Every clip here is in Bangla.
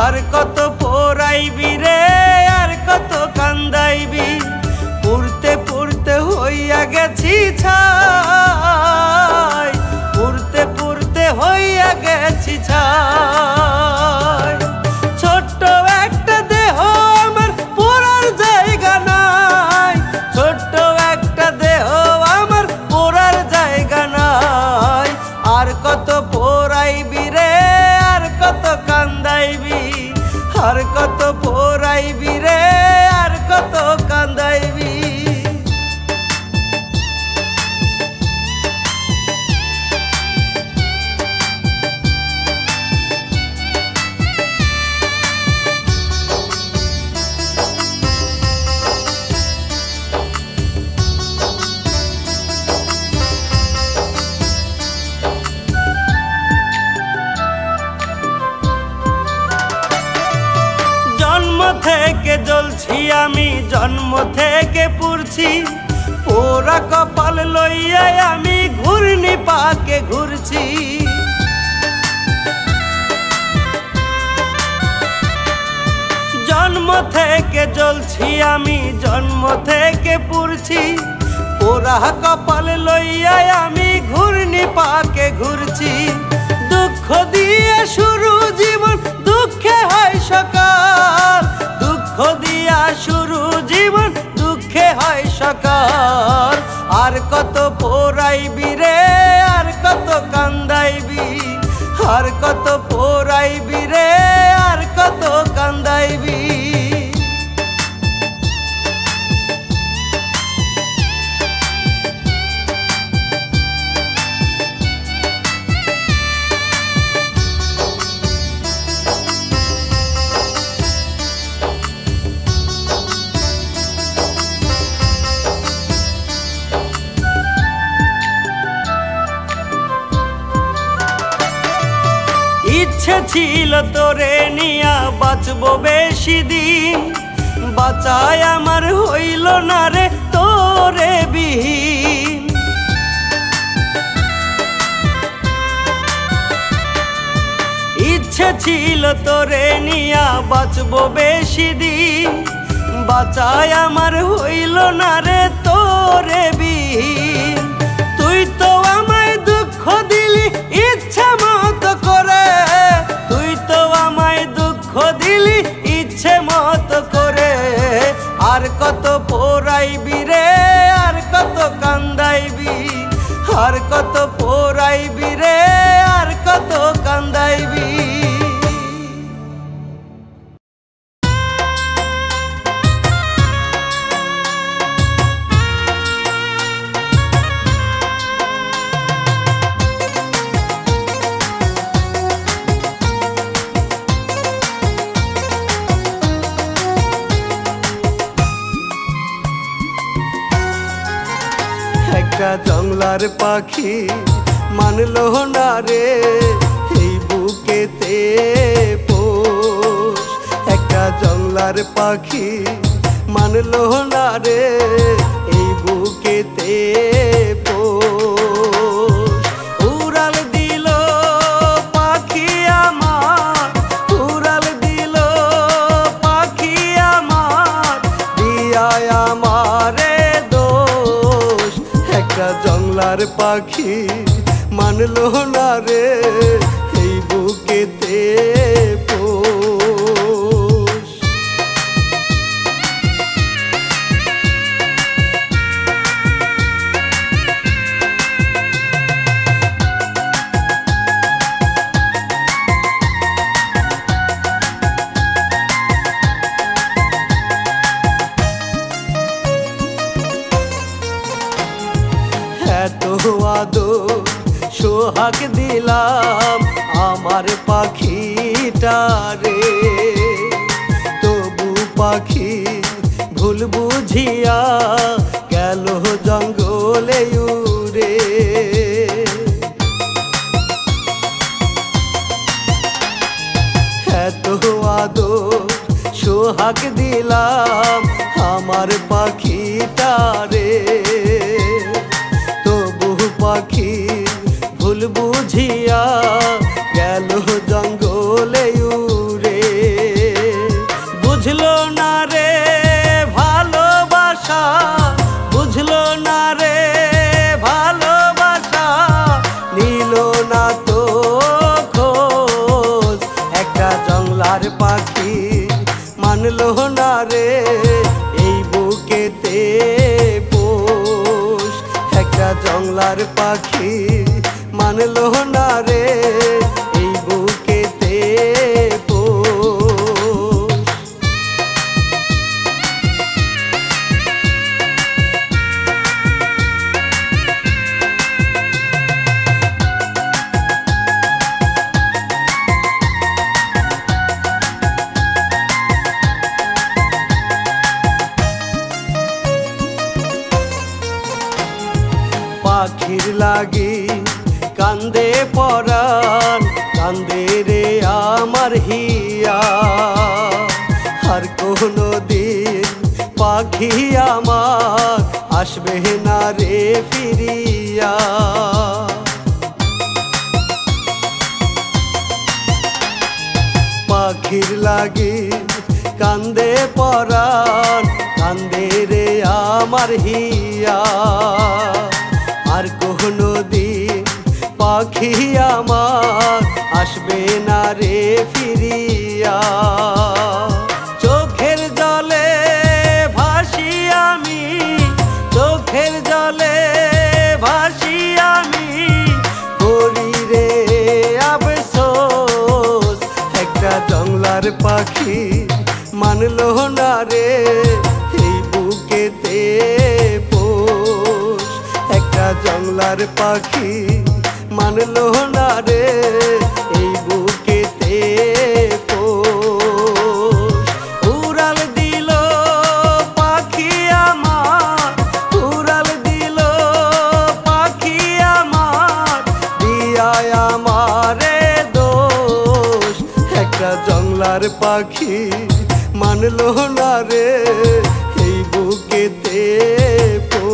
আর কত পোড়াইবি রে আর কত কান্দাইবি পুরতে পুরতে হইয়া গেছি ছাই পুরতে পুরতে হইয়া গেছি ছাই ছোট্ট একটা দেহ আমার পোড়ার জায়গা নাই ছোট্ট একটা দেহ আমার পোড়ার জায়গা নাই আর কত পোড়াইবি রে আর কত কান্দাইবি আর কত পোড়াইবি রে আর কত কান্দাইবি জন্ম থেকে জ্বলছি আমি জন্ম থেকে পুড়ছি পোড়া কপাল লইয়া আমি ঘূর্ণি পাকে ঘুরছি জন্ম থেকে জ্বলছি আমি জন্ম থেকে পুড়ছি পোড়া কপাল লইয়া আমি ঘূর্ণি পাকে ঘুরছি দুঃখ দিয়ে শুরু জীবন দুঃখে হয় সকাল দুঃখ দিয়া শুরু জীবন দুঃখে হয় সকাল আর কত পোড়াইবি রে আর কত কান্দাইবি আর কত পোড়াইবি রে আর কত কান্দাইবি ইচ্ছে ছিল তোরে নিয়া বাঁচবো বেশি দিন বাঁচায় আমার হইল না রে তোরে বিহীন ইচ্ছে ছিল তোরে নিয়া বাঁচবো বেশি দিন বাঁচায় আমার হইল না রে তোরে বিহীন তুই তো আমায় দুঃখ দিলি ইচ্ছা মতো করে তুই তো আমায় দুঃখ দিলি ইচ্ছে মতো করে আর কত পোড়াইবি রে আর কত কান্দাইবি আর কত পোড়াইবি রে আর কত কান্দাইবি একটা জংলার পাখি মানলো না রে এই বুকেতে পোষ একটা জংলার পাখি মানলো না রে এই বুকেতে পোষ উড়াল দিল পাখি আমার উড়াল দিল পাখি আমার দিয়ায় আমারে একটা জংলার পাখি মানলো না রে এই বুকেতে পোষ এত আদর সোহাগ দিলাম আমার পাখিটারে তবু পাখি ভুল বুঝিয়া গেল জঙ্গলে উড়ে এত আদর সোহাগ দিলাম আমার পাখিটারে তবু পাখি ভুল বুঝিয়া গেল জঙ্গলে উড়ে জংলার পাখি মানলো না রে এই বুকেতে পোষ। একটা জংলার পাখি মানলো না রে এই বুকেতে পোষ। পাখির লাগি কান্দে পরাণ, কান্দে রে আমার হিয়া। আর কোনো দিন পাখি আমার আসবে না রে ফিরিয়া। পাখির লাগি কান্দে পরাণ, কান্দে রে আমার হিয়া। আর কোনো দিন পাখি আমার আসবে না রে ফিরিয়া। চোখের জলে ভাসি আমি, চোখের জলে ভাসি আমি, করি রে আফসোস। একটা জংলার পাখি মানলো না রে এই বুকেতে পোষ। একটা জংলার পাখি মানলো না রে এই বুকেতে পোষ। উড়াল দিল পাখি আমার, উড়াল দিল পাখি আমার, দিয়ায় আমারে দোষ। একটা জংলার পাখি মানলো না রে এই বুকেতে পোষ।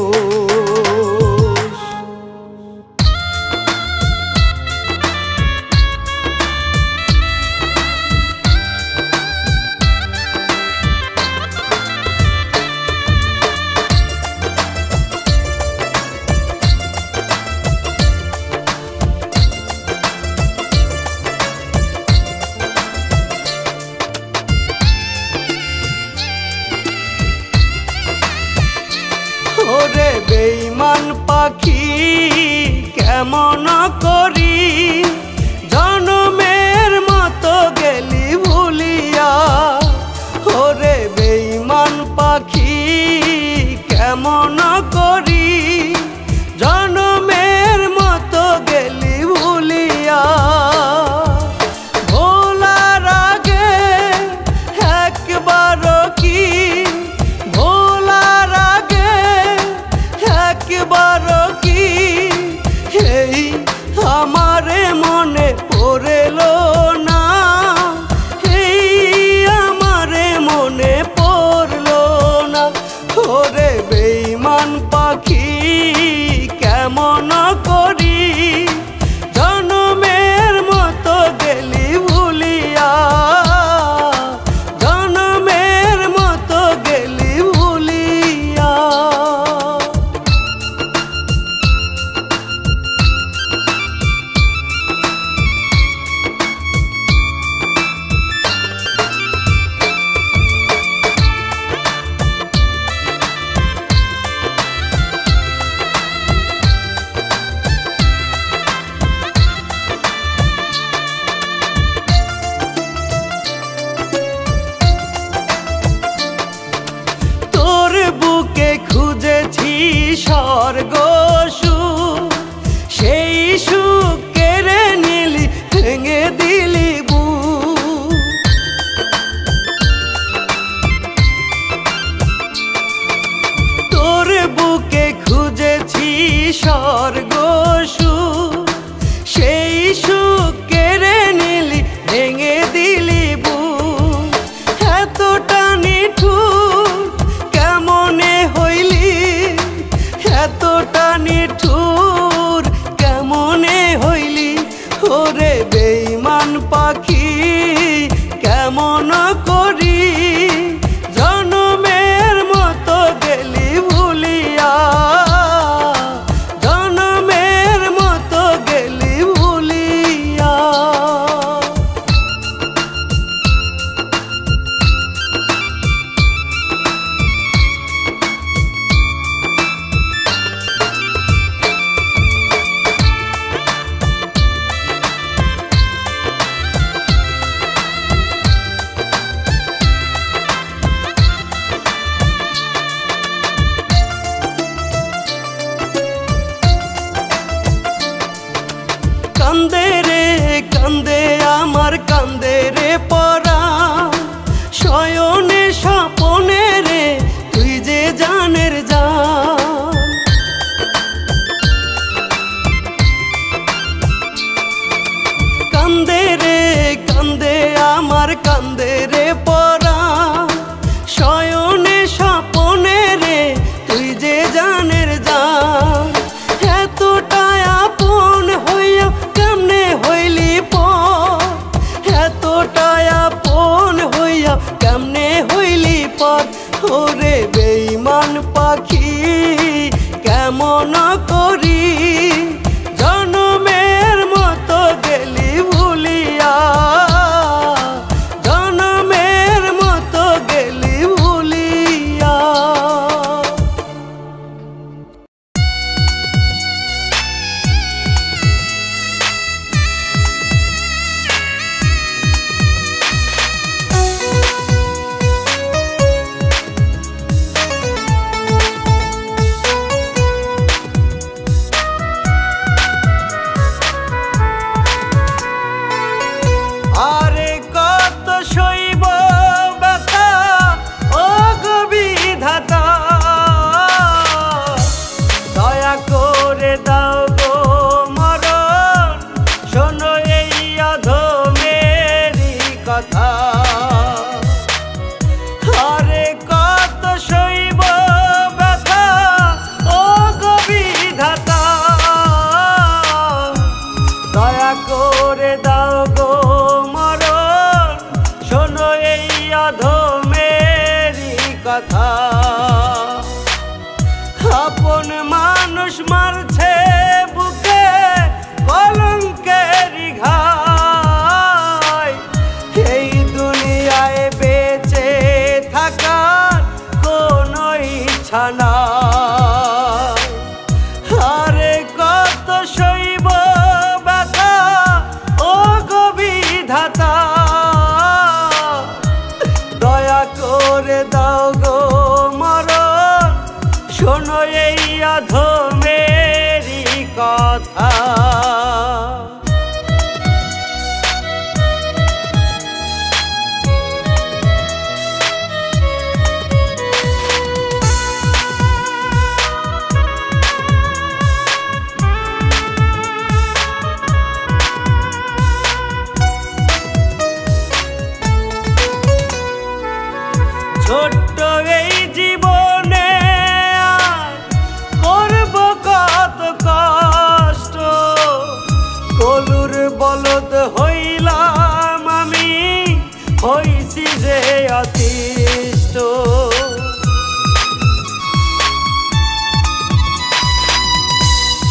ওরে বেঈমান পাখি কেমন করি জনমের মতো গেলি ভুলিয়া। ওরে বেঈমান পাখি কেমন করি জনমের মতো গেলি ভুলিয়া। ভোলার আগে একবারও কি, ভোলার আগে একবারও কি এই আমারে মন ওরে বেঈমান পাখি কেমন করি জনমের মতো গেলি ভুলিয়া, জনমের মতো গেলি ভুলিয়া। আরে কত সইব ব্যথা ও গো বিধাতা, দয়া করে দাও গো মরণ, শোনো এই অধমেরই কথা। আরে কত সইব ব্যথা ও গো বিধাতা, দয়া করে দাও গো মরণ, শোনো এই অধমেরই কথা। আপন মানুষ মারছে বুকে কলঙ্কের ঘাই, এই দুনিয়ায় বেঁচে থাকার কোনো ইচ্ছা নাই। আরে কত সইব ব্যথা ও গো বিধাতা, দয়া করে দাও গো মরণ, শোনো এই অধমেরই কথা। ছোট্ট এই জীবনে আর করব কত কষ্ট, কলুর বলদ হইলাম আমি, হইছি যে অতিষ্ঠ।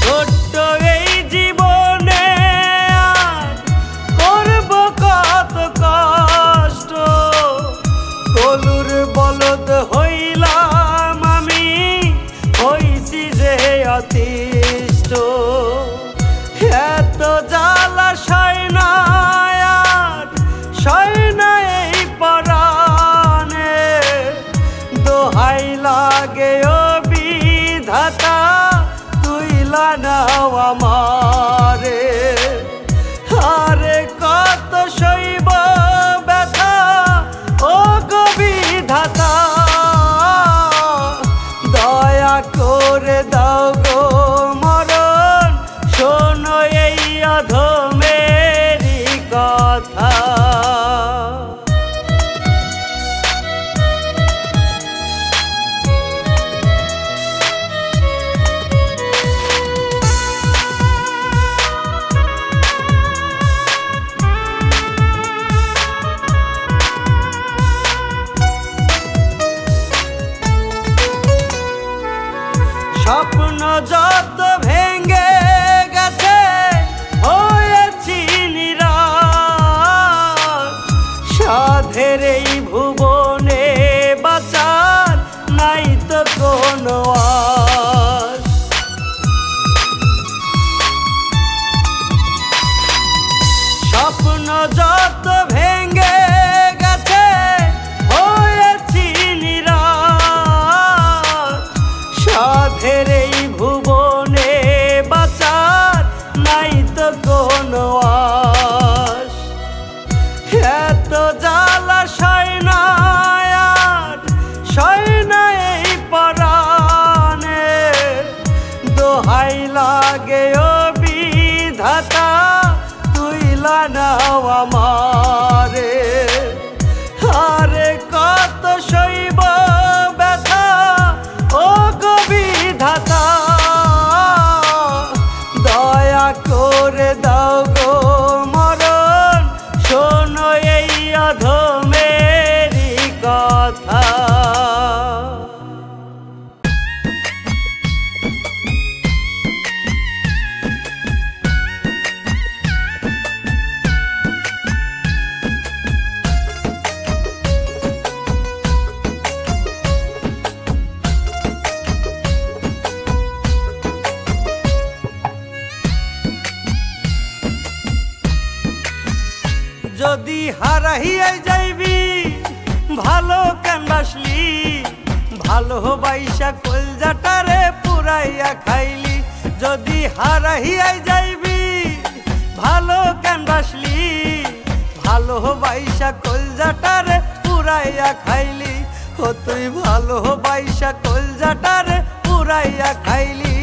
ছোট্ট এই জীবনে আর করব কত কষ্ট, কলুর বলদ হইলাম আমি, হইছি যে অতিষ্ঠ। এত জ্বালা সয় না আর সয় না এই পরাণে, দোহাই লাগে ও বিধাতা, তুইলা নাও আমারে। আরে কত সইব ব্যথা ও গো বিধাতা, দয়া করে দাও গো মরণ, শোনো এই অধমেরই কথা। স্বপ্ন যত ভেঙে গেছে হয়েছি নিরাশ, সাধের এই ভুবনে বাঁচার নাই তো কোনো আশ। স্বপ্ন যত ভেঙে গেছে হয়েছি নিরাশ, সাধের এই ভুবনে বাঁচার নাই তো কোনো আশ। এত জ্বালা সয় না হারাইয়াই যাইবি ভালো কেন বাসলি ভালোবাসা কলজাটারে পুরাইয়া খাইলি যদি হারাইয়াই যাইবি ভালো কেন বাসলি ভালোবাসা কলজাটারে পুরাইয়া খাইলি ও তুই ভালোবাসা কলজাটারে পুরাইয়া খাইলি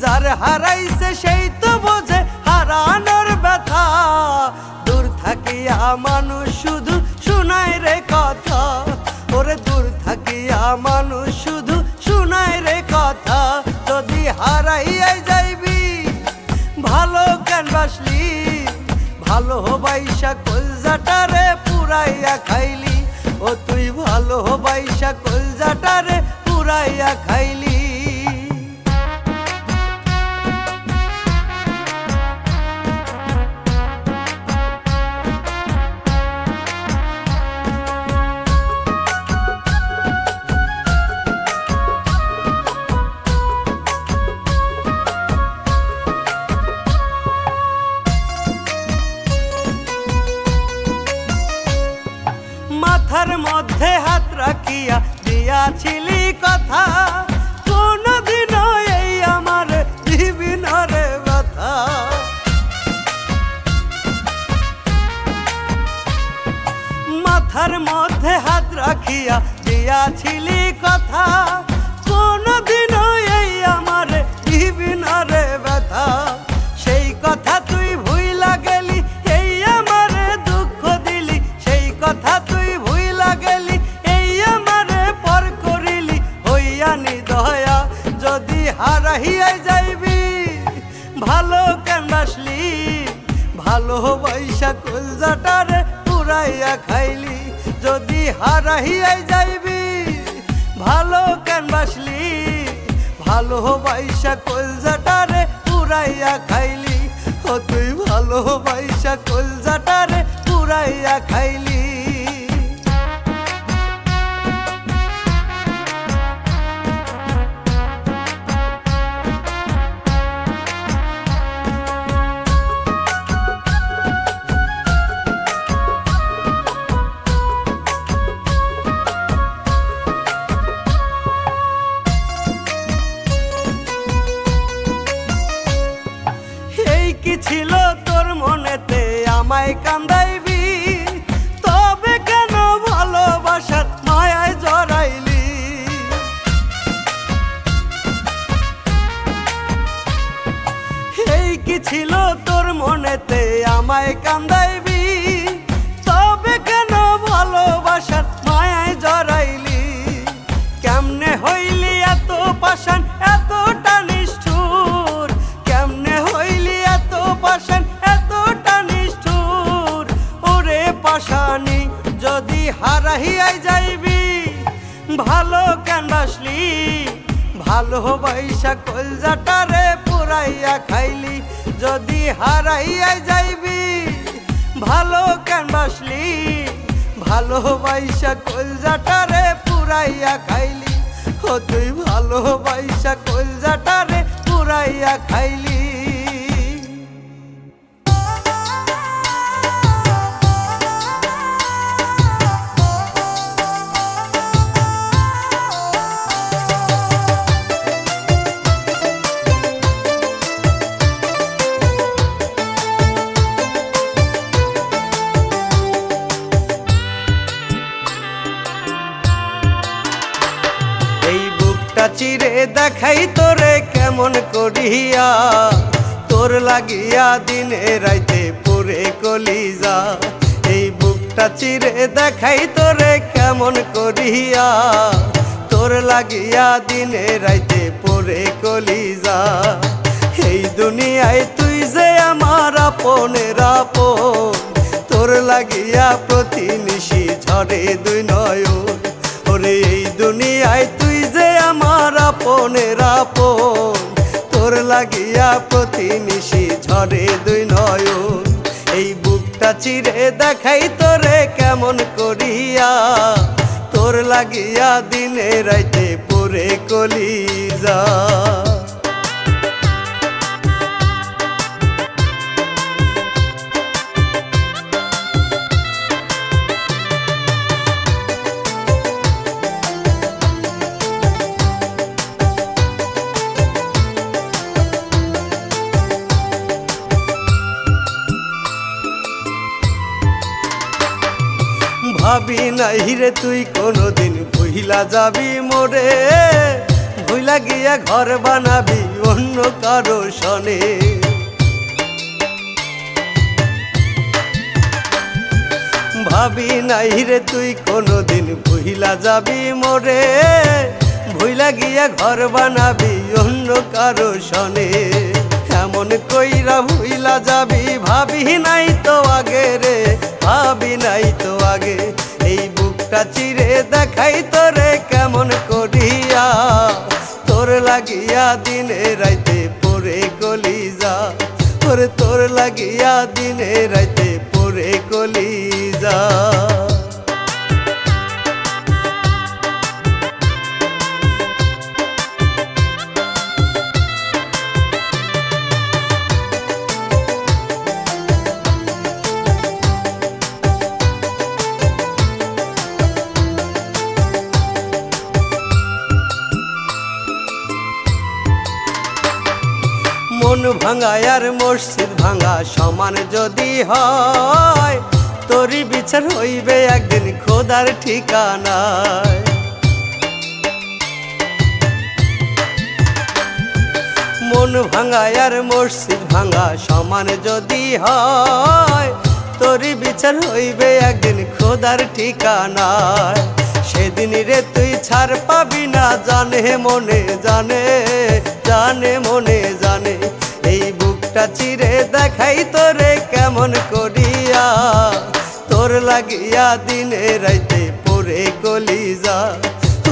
যার হারাইছে সেই তো বোঝে হারানোর ব্যথা দূর থাকিয়া মানুষ শুধু শুনায় রে কথা ওরে দূর থাকিয়া মানুষ শুধু শুনায় রে কথা যদি হারাইয়াই যাইবি ভালো কেন বাসলি ভালোবাসা কলজাটারে পুরাইয়া খাইলি ও তুই ভালোবাসা কলজাটারে পুরাইয়া খাইলি মাথার মধ্যে হাত রাখিয়া দিয়াছিলি কথা কোনদিনও এই আমার দিবি না রে ব্যথা মাথার মধ্যে হাত রাখিয়া দিয়াছিলি কথা কোনদিনও এই আমার দিবি না রে ব্যথা সেই কথা তুই ভুইলা গেলি এই আমার দুঃখ দিলি সেই কথা তুই ভুইলা গেলি এই আমারে পর করিলি হইয়া নিদয়া যদি হারাইয়াই যাইবি ভালো কেন বাসলি ভালোবাসা কলজাটারে পুরাইয়া খাইলি যদি হারাইয়াই যাইবি ভালো কেন বাসলি ভালোবাসা কলজাটারে পুরাইয়া খাইলি ও তুই ভালোবাসা কলজাটারে পুরাইয়া খাইলি কি ছিল তোর মনেতে আমায় কান্দাইবি তবে কেন ভালোবাসার মায়ায় জড়াইলি এই কি ছিল তোর মনেতে আমায় কান্দাইবি তবে কেন ভালোবাসার মায়ায় জড়াইলি কেমনে হইলি এত পাষাণ এতটা নিষ্ঠুর কেমনে হইলি এত পাষাণ এতটা নিষ্ঠুর ওরে পাষাণী যদি হারাইয়াই যাইবি ভালো কেন বাসলি ভালোবাসা কলজাটারে পুরাইয়া খাইলি যদি হারাইয়াই যাইবি ভালো কেন বাসলি ভালোবাসা কলজাটারে পুরাইয়া খাইলি ও তুই ভালোবাসা কলজাটারে পুরাইয়া খাইলি চিরে দেখাই তোরে কেমন করিয়া তোর লাগিয়া দিনে রাইতে পুরে কলিজা এই বুকটা চিরে দেখাই তোরে কেমন করিয়া তোর লাগিয়া দিনে রাইতে পুরে কলিজা এই দুনিয়ায় তুই যে আমার আপনের আপন তোর লাগিয়া প্রতি নিশি ঝরে দুই নয়ন ওরে এই দুনিয়ায় তুই যে আমার আপনের আপন তোর লাগিয়া প্রতি নিশি ঝরে দুই নয়ন এই বুকটা চিরে দেখাই তোরে কেমন করিয়া তোর লাগিয়া দিনে রাইতে পুরে কলিজা ভাবি নাই রে তুই কোনোদিন ভুইলা যাবি মোরে, ভুইলা গিয়া ঘর বানাবি অন্য কারো সনে। ভাবি নাই রে তুই কোনোদিন ভুইলা যাবি মোরে, ভুইলা গিয়া ঘর বানাবি অন্য কারো সনে। এমন কইরা ভুইলা যাবি ভাবি নাই তো আগে রে, ভাবি নাই তো আগে। এই বুকটা চিরে দেখাই তোরে কেমন করিয়া, তোর লাগিয়া দিনে রাইতে পড়ে কলিজা, ওরে তোর লাগিয়া দিনে রাইতে পড়ে কলিজা। মন ভাঙা আর মসজিদ ভাঙা সমান যদি হয়, তোরই বিচার হইবে একদিন খোদার ঠিকানায়। মন ভাঙা আর মসজিদ ভাঙা সমান যদি হয়, তোরই বিচার হইবে একদিন খোদার ঠিকানায়। সেদিন রে তুই ছাড় পাবি না জানে মনে জানে, জানে মনে জানে। এই বুকটা চিরে দেখাই তোরে কেমন করিয়া, তোর লাগিয়া দিনে রাইতে পড়ে কলিজা,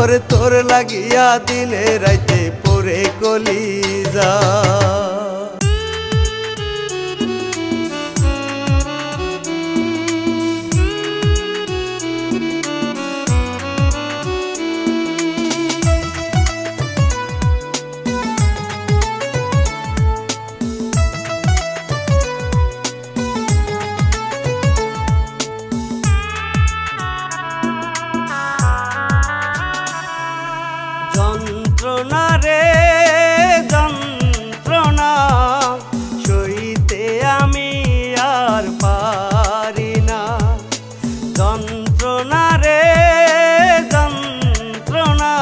ওরে তোর লাগিয়া দিনে রাইতে পড়ে কলিজা। যন্ত্রণা রে যন্ত্রণা সইতে আমি আর পারি না, যন্ত্রণা রে যন্ত্রণা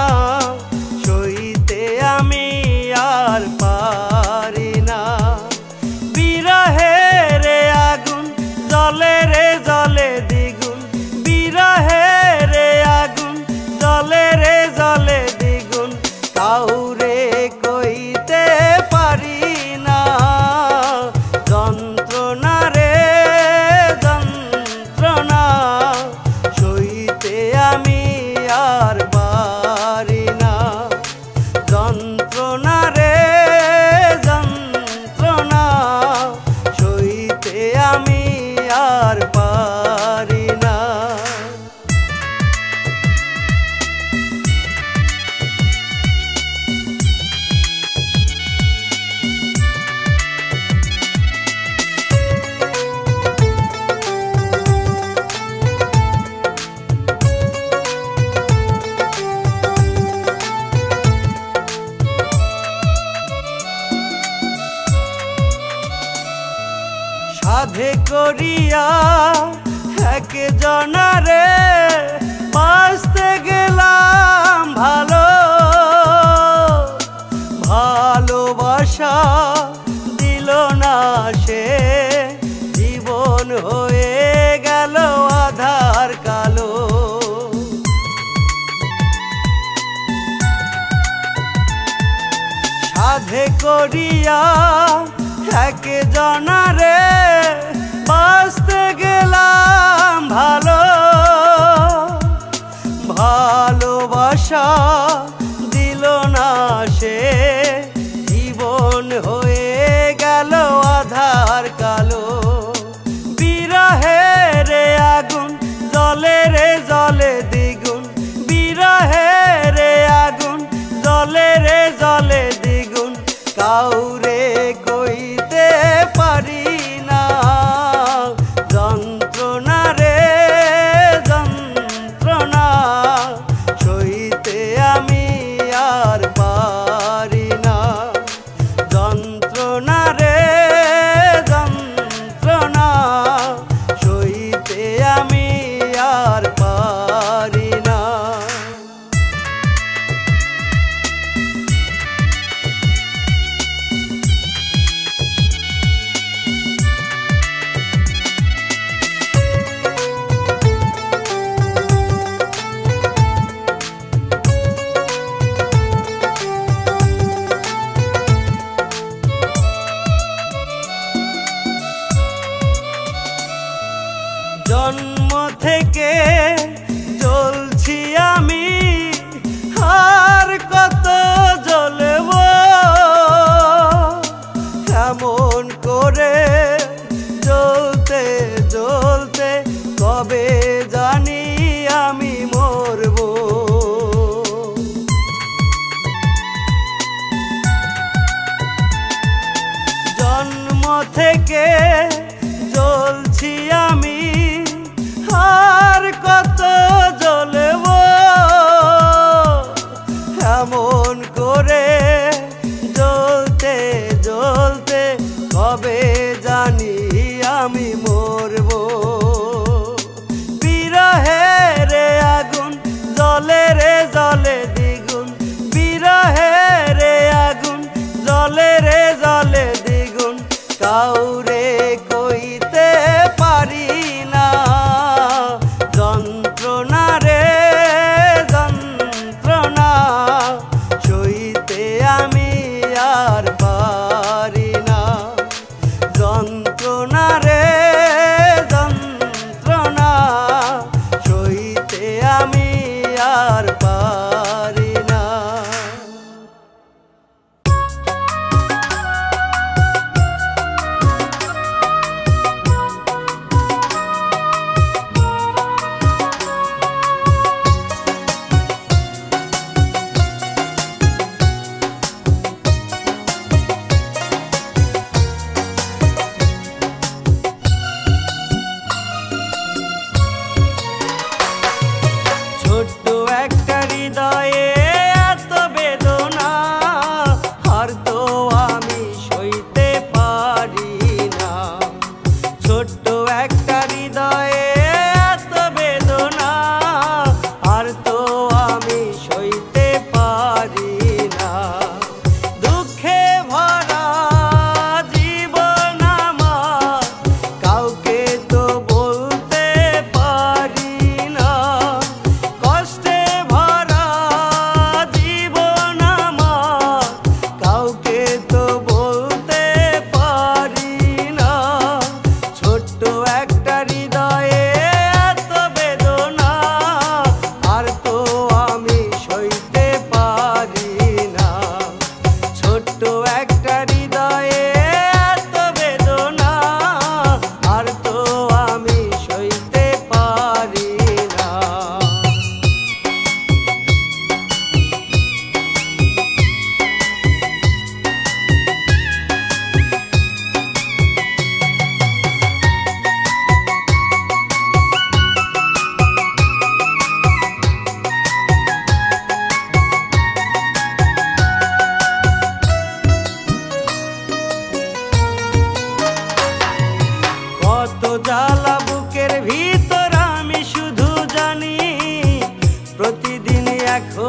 সইতে আমি আর পারি না। বিরহে রে আগুন জ্বলে রে জ্বলে দ্বিগুণ, বিরহে রে আগুন জ্বলে রে জ্বলে দ্বিগুণ। কাউরে কইতে পারি না যন্ত্রণা রে যন্ত্রণা সইতে আমি আর পারি না, যন্ত্রণা রে যন্ত্রণা সইতে আমি আর পারি না। সাধে করিয়া এক জনারে বাঁচতে গেলাম ভালো, ভালোবাসা দিল না সে, জীবন হয়ে গেল আধার কালো। সাধে করিয়া এক জনারে বাঁচতে গেলাম ভালো, ভালোবাসা দিল না সে, জীবন হয়ে গেল আধার কালো। বিরহে রে আগুন জ্বলে রে জ্বলে দ্বিগুণ, বিরহে রে আগুন জ্বলে রে জ্বলে দ্বিগুণ। কাউরে কইতে পারি না যন্ত্রণা রে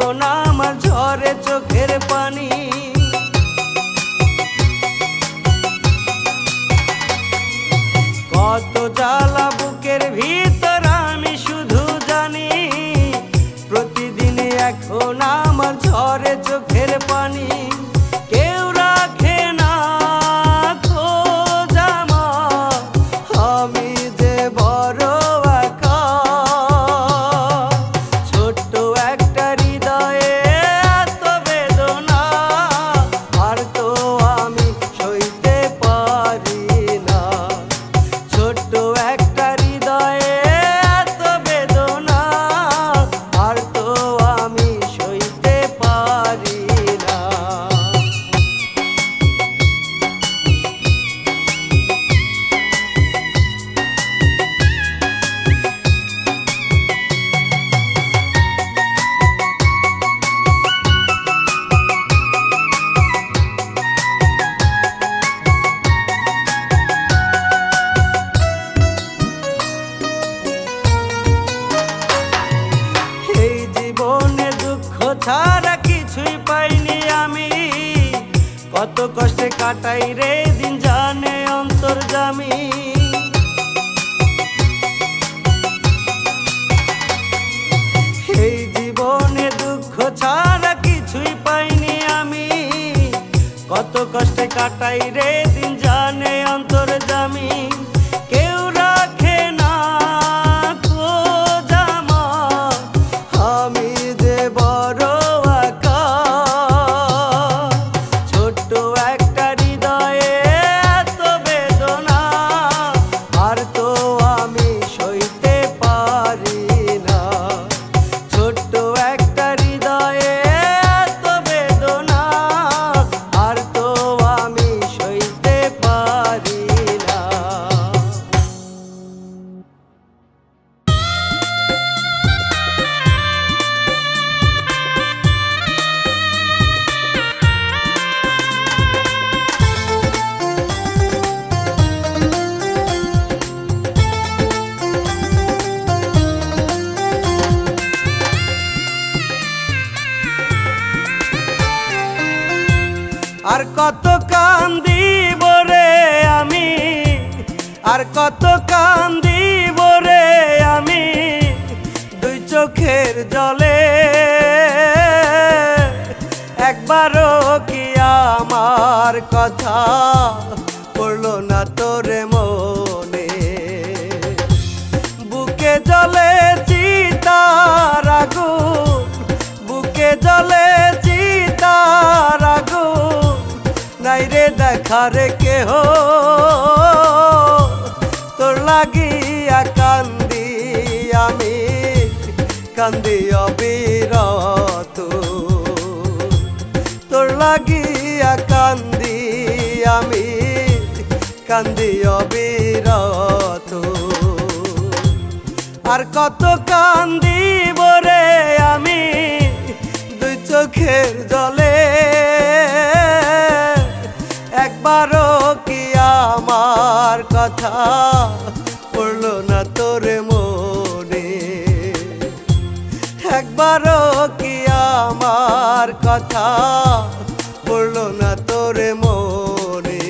এখন আমার ঝরে চোখের পানি। কত জ্বালা বুকের ভিতর আমি শুধু জানি, প্রতিদিন এখন আমার ঝরে চোখের পানি। কেউ রাখে না খোঁজ আমার, আমি যে বড় একা। ছোট্ট একটা হৃদয়ে এত বেদনা, আর তো আমি সইতে পারি না। ছোট্ট একটা হৃদয়ে এত বেদনা, আর তো আমি সইতে পারি না। এই জীবনে দুঃখ ছাড়া কিছুই পাইনি আমি, কত কষ্টে কাটাই রে দিন জানে অন্তর্যামী। এই জীবনে দুঃখ ছাড়া কিছুই পাইনি আমি, কত কষ্টে কাটাই রে দিন জানে অন্তর্যামী। কেউ রাখে না খোঁজ আমার, আমি যে বড় একা। ছোট্ট একটা হৃদয়ে এত বেদনা, আর তো আমি সইতে পারি না। ছোট্ট একটা হৃদয়ে এত বেদনা, আর তো আমি সইতে পারি না। আর কত কান্দিব রে আমি, আর কত কান্দিব রে আমি, দুই চোখের জলে। একবারও কি আমার কথা পড়লো না তোরে মনে? বুকে জ্বলে চিতার আগুন, বুকে জ্বলে চিতার আগুন, নাই রে দেখার কেহ। তোর লাগিয়া কান্দি আমি, কান্দি অবিরত। তোর লাগিয়া কান্দি আমি, কান্দি অবিরত। আর কত কান্দিব রে আমি, দুই চোখের জলে। একবারও কি আমার কথা পড়লো না তোরে মনে? একবারও কি আমার কথা পড়লো না তোরে মনে?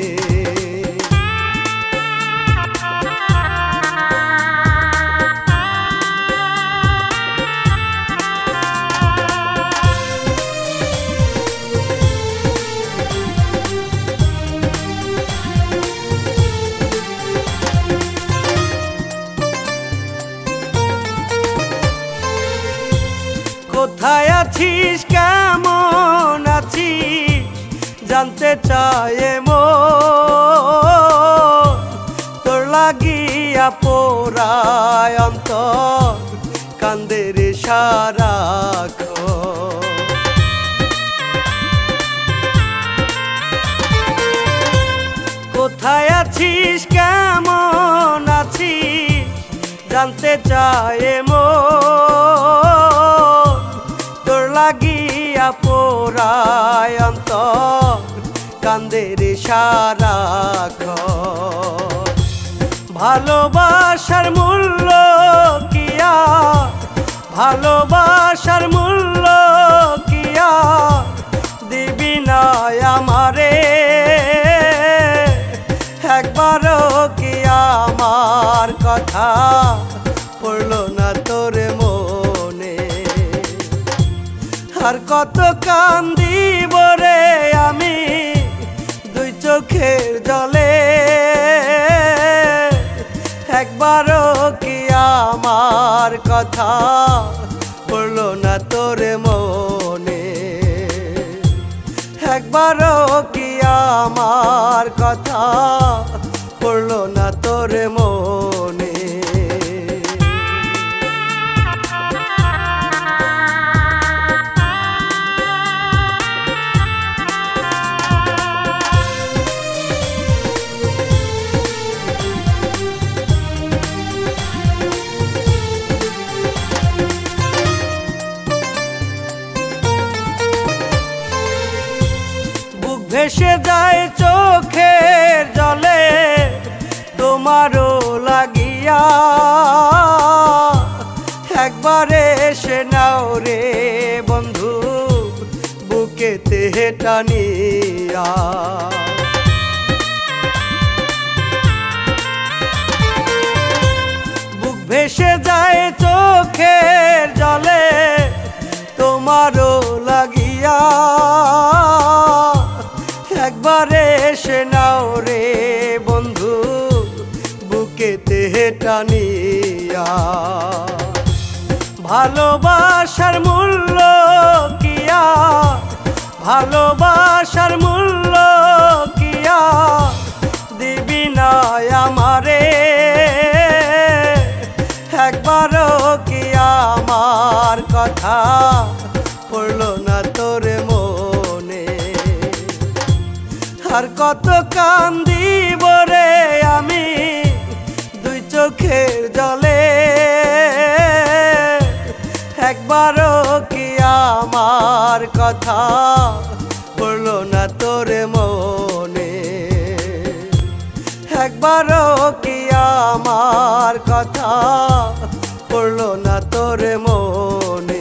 কোথায় আছিস, কেমন আছিস, জানতে চায় মন। তোর লাগিয়া পোড়ায় অন্তর, কান্দে রে সারাক্ষণ। কোথায় আছিস, কেমন আছিস, জানতে চায় মন। তোর লাগিয়া পোড়ায় অন্তর, কান্দে রে সারাক্ষণ। ভালোবাসার মূল্য কি আর, ভালোবাসার মূল্য কথা পড়লো না তোর মনে। আর কত কান্দিব রে আমি দুই চোখের জলে, একবারও কি আমার কথা পড়লো না তোর মনে। একবারও কি আমার কথা পড়লো না তোর মনে। ভেসে যায় চোখের জলে তোমারও লাগিয়া, একবারে এসে নাও রে বন্ধু বুকেতে টানিয়া। বুক ভেসে যায় চোখের জলে তোমারও লাগিয়া, একবারে এসে নাও রে বন্ধু বুকেতে টানিয়া। ভালোবাসার মূল্য কিয়া, ভালোবাসার মূল্য কিয়া দিবি না আমারে। একবারও কি আমার কথা পড়লো না তোর মনে। আর কত কান্দিব রে আমি দুই চোখের জলে, একবারও কি আমার কথা পড়লো না তোর মনে। একবারও কি আমার কথা পড়লো না তোর মনে।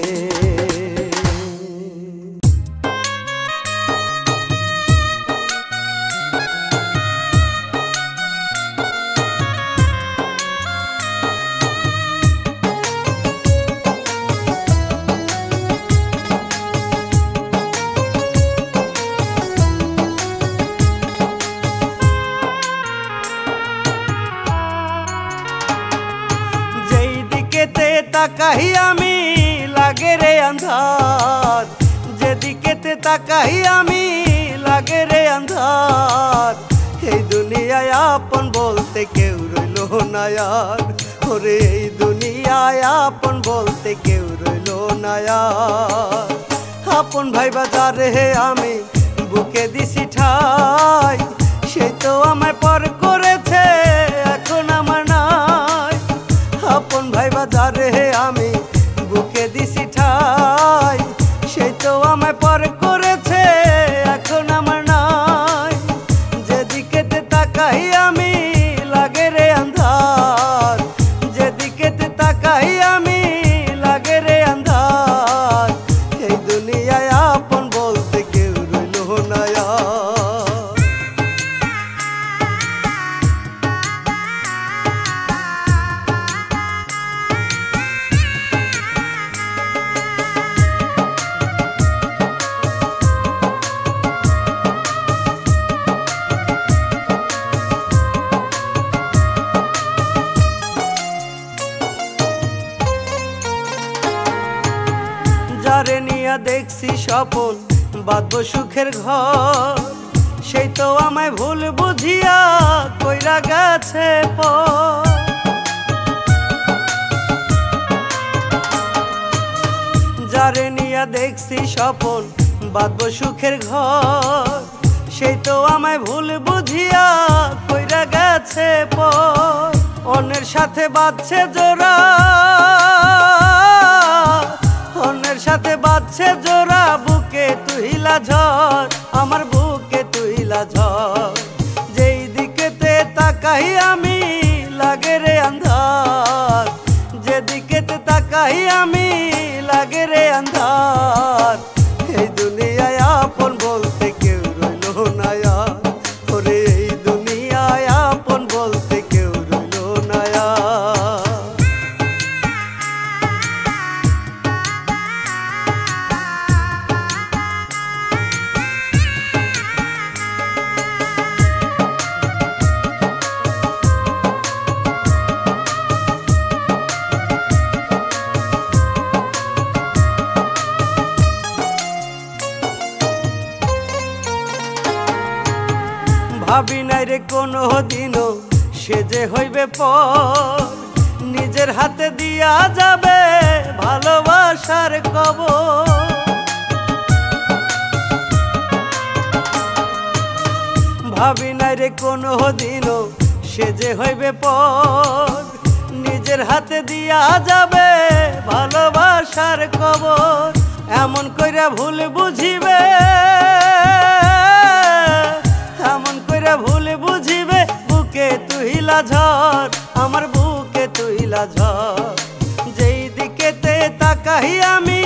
তাকাই আমি লাগে রে আন্ধার, যেদিকেতে তাকাই আমি লাগে রে আন্ধার। এই দুনিয়ায় আপন বলতে কেউ রইল না আর, ওরে এই দুনিয়ায় আপন বলতে কেউ রইল না আর। আপন ভাই বাজারে আমি বুকে দিছি ঠাই, সেই তো আমায় পর করেছে এখন আমার নাই। আপন ভাই বাজারে আমি বুকে দিছি ঠাই, সেই তো আমায় পর করেছে এখন আমার নাই। যেদিকেতে তাকাই আমি লাগে রে আন্ধার, যেদিকেতে তাকাই আমি লাগে রে আন্ধার। এই দুনিয়ায় আপন বলতে কেউ রইল না আর। যারে নিয়া দেখছি স্বপন বাঁধবো সুখের ঘর, সেই তো আমায় ভুল বুঝিয়া কইরা গেছে পর। যারে নিয়া দেখছি স্বপন বাঁধবো সুখের ঘর, সেই তো আমায় ভুল বুঝিয়া কইরা গেছে পর। অন্যের সাথে বাঁধছে জোড়া, অন্যের সাথে বাঁধছে জোড়া, বুকে তুহিলা ঝড় আমার বুকে তুহিলা ঝড়। যেই দিকেতে তাকাই আমি লাগে রে আন্ধার, যেদিকেতে তাকাই আমি লাগে রে আন্ধার। এই দুনিয়ায় আপন বলতে কেউ রইল না আর, ওরে এই দুনিয়ায় আপন বলতে কেউ রইল না আর। ভাবি নাই রে কোনো দিনও সে যে হইবে পর, নিজের হাতে দিয়া যাবে ভালোবাসার কবর। ভাবি নাই রে কোনো দিনও সে যে হইবে পর, নিজের হাতে দিয়া যাবে ভালোবাসার কবর। এমন কইরা ভুল বুঝিবে, এমন কইরা ভুল বুঝিবে, বুকে তুইলা ঝড়, আমার বুকে তুইলা ঝড়। যেই দিকেতে তাকাই আমি